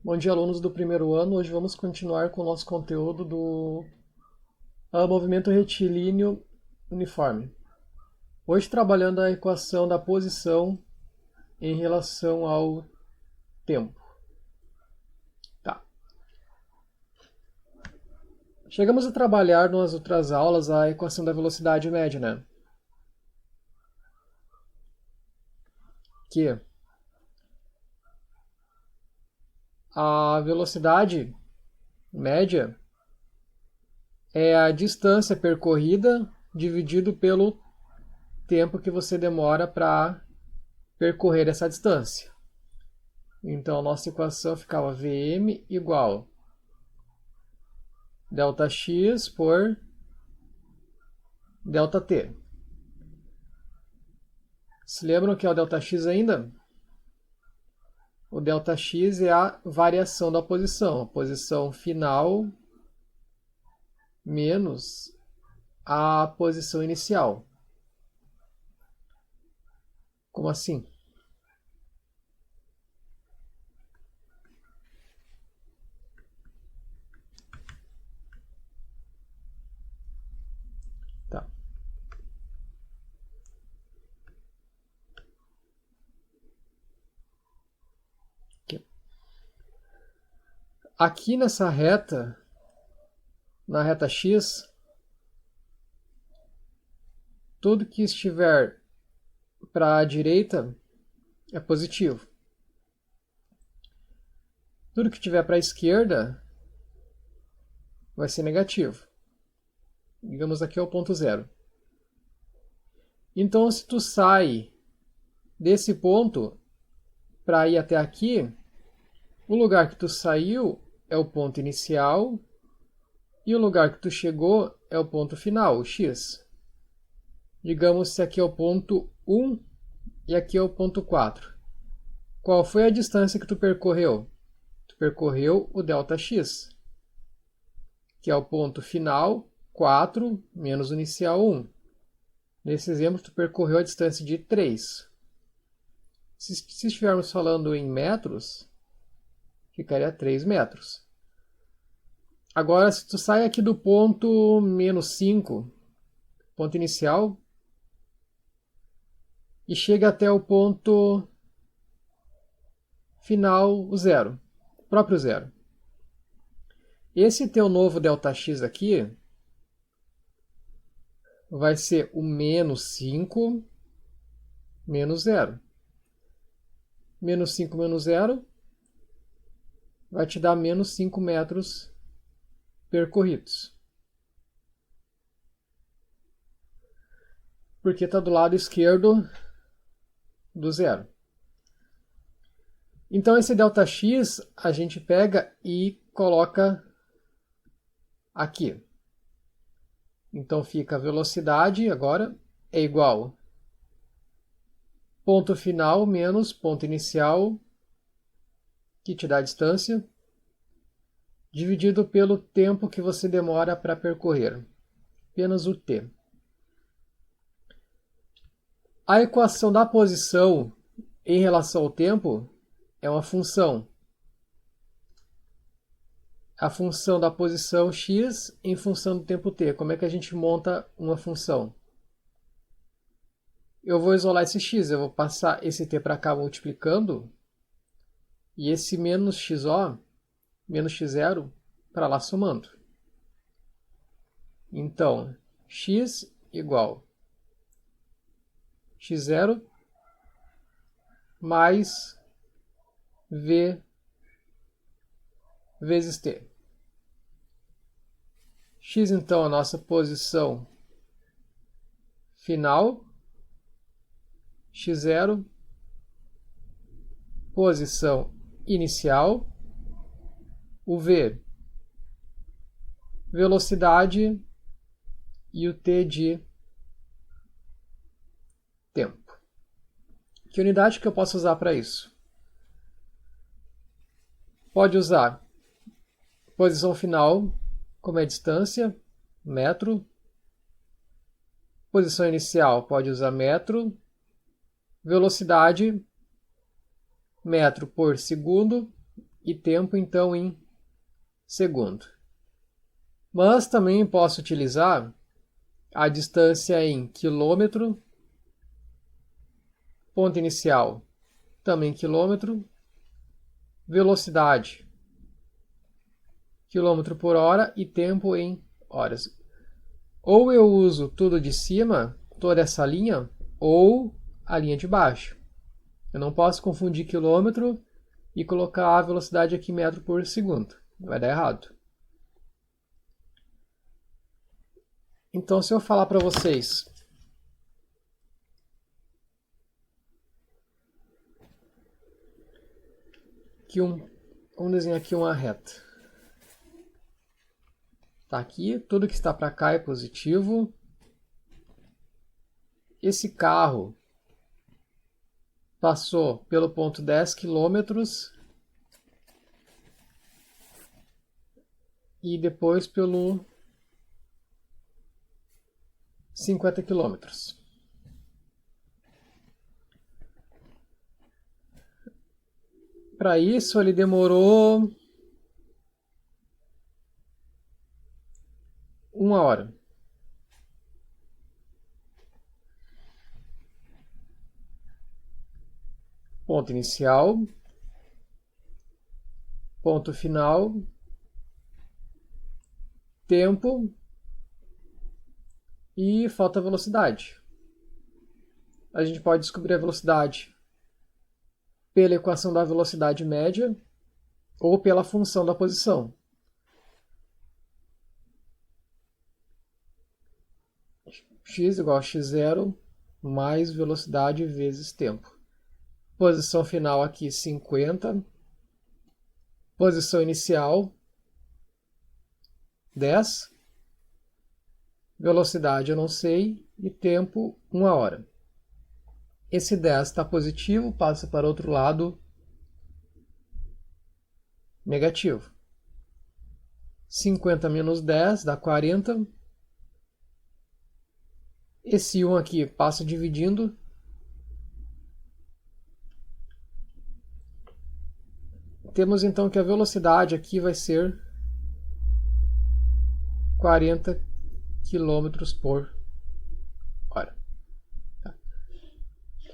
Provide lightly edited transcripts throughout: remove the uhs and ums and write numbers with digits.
Bom dia, alunos do primeiro ano. Hoje vamos continuar com o nosso conteúdo do movimento retilíneo uniforme. Hoje trabalhando a equação da posição em relação ao tempo. Tá. Chegamos a trabalhar nas outras aulas a equação da velocidade média, né? Que a velocidade média é a distância percorrida dividido pelo tempo que você demora para percorrer essa distância. Então, a nossa equação ficava Vm igual ΔX por ΔT. Se lembram que é o ΔX ainda? O ΔX é a variação da posição, a posição final menos a posição inicial. Como assim? Tá. Aqui nessa reta, na reta X, tudo que estiver para a direita é positivo. Tudo que estiver para a esquerda vai ser negativo. Digamos aqui é o ponto zero. Então, se tu sai desse ponto para ir até aqui, o lugar que tu saiu é o ponto inicial e o lugar que tu chegou é o ponto final, o x. Digamos que aqui é o ponto 1 e aqui é o ponto 4. Qual foi a distância que tu percorreu? Tu percorreu o ΔX, que é o ponto final 4 menos o inicial 1. Nesse exemplo, tu percorreu a distância de 3. Se estivermos falando em metros, ficaria 3 metros. Agora, se tu sai aqui do ponto menos 5, ponto inicial, e chega até o ponto final, o zero, próprio zero. Esse teu novo ΔX aqui vai ser o menos 5 menos zero. Menos 5 menos zero vai te dar menos 5 metros percorridos. Porque está do lado esquerdo do zero. Então, esse ΔX a gente pega e coloca aqui. Então, fica a velocidade agora é igual ponto final menos ponto inicial, que te dá a distância, dividido pelo tempo que você demora para percorrer. Apenas o t. A equação da posição em relação ao tempo é uma função. A função da posição x em função do tempo t. Como é que a gente monta uma função? Eu vou isolar esse x, eu vou passar esse t para cá multiplicando, e esse menos xo, menos x0, para lá somando. Então, x igual x0 mais v vezes t. X, então, a nossa posição final, x0, posição inicial, o v, velocidade e o t de tempo. Que unidade que eu posso usar para isso? Pode usar posição final, como é distância, metro. Posição inicial, pode usar metro. Velocidade, metro por segundo. e tempo então em segundo. Mas também posso utilizar a distância em quilômetro, ponto inicial também quilômetro, velocidade quilômetro por hora e tempo em horas. Ou eu uso tudo de cima, toda essa linha, ou a linha de baixo. Eu não posso confundir quilômetro e colocar a velocidade aqui em metro por segundo. Vai dar errado. Então, se eu falar para vocês que vamos desenhar aqui uma reta. Tá aqui, tudo que está para cá é positivo. Esse carro passou pelo ponto 10 quilômetros e depois pelo 50 quilômetros. Para isso ele demorou 1 hora. Ponto inicial, ponto final, tempo e falta velocidade. A gente pode descobrir a velocidade pela equação da velocidade média ou pela função da posição. X igual a x0 mais velocidade vezes tempo. Posição final aqui 50. Posição inicial 10. Velocidade eu não sei. E tempo 1 hora. Esse 10 está positivo, passa para o outro lado negativo. 50 menos 10 dá 40. Esse 1 aqui passa dividindo. Temos então que a velocidade aqui vai ser 40 km por hora.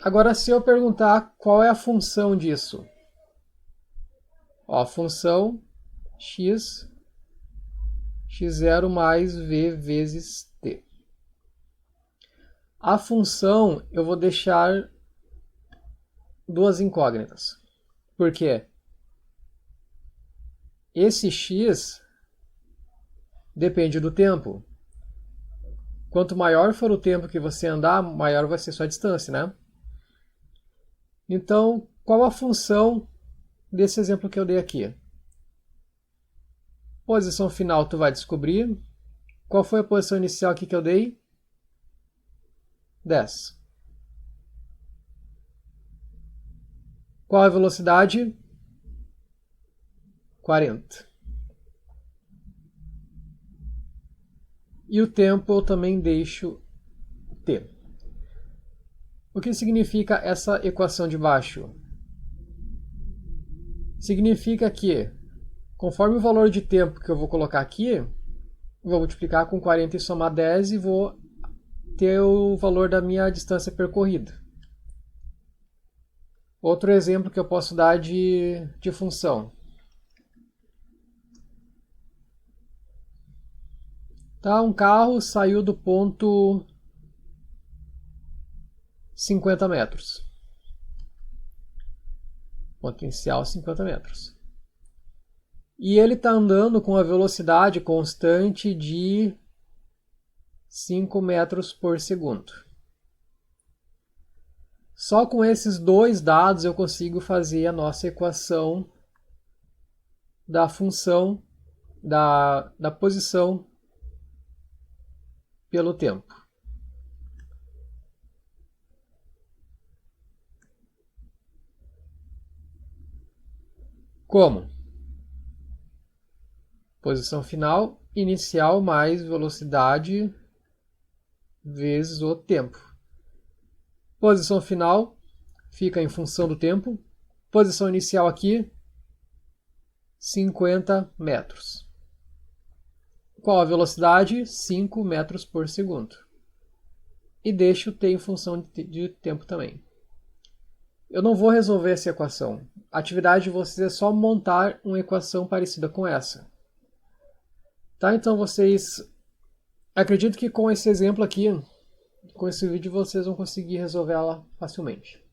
Agora, se eu perguntar qual é a função disso. Ó, a função x0 mais v vezes t. A função eu vou deixar duas incógnitas. Por quê? Esse x depende do tempo. Quanto maior for o tempo que você andar, maior vai ser sua distância, né? Então, qual a função desse exemplo que eu dei aqui? Posição final tu vai descobrir. Qual foi a posição inicial aqui que eu dei? 10. Qual a velocidade? 40. E o tempo eu também deixo t. O que significa essa equação de baixo? Significa que, conforme o valor de tempo que eu vou colocar aqui, vou multiplicar com 40 e somar 10 e vou ter o valor da minha distância percorrida. Outro exemplo que eu posso dar de função. Tá, um carro saiu do ponto 50 metros. Ponto inicial 50 metros. E ele está andando com a velocidade constante de 5 metros por segundo. Só com esses dois dados eu consigo fazer a nossa equação da função da posição pelo tempo. Como? Posição final, inicial mais velocidade vezes o tempo. Posição final fica em função do tempo. Posição inicial aqui 50 metros. Qual a velocidade? 5 metros por segundo. E deixo o t em função de tempo também. Eu não vou resolver essa equação. A atividade de vocês é só montar uma equação parecida com essa. Tá? Então vocês... Acredito que com esse exemplo aqui, com esse vídeo, vocês vão conseguir resolver ela facilmente.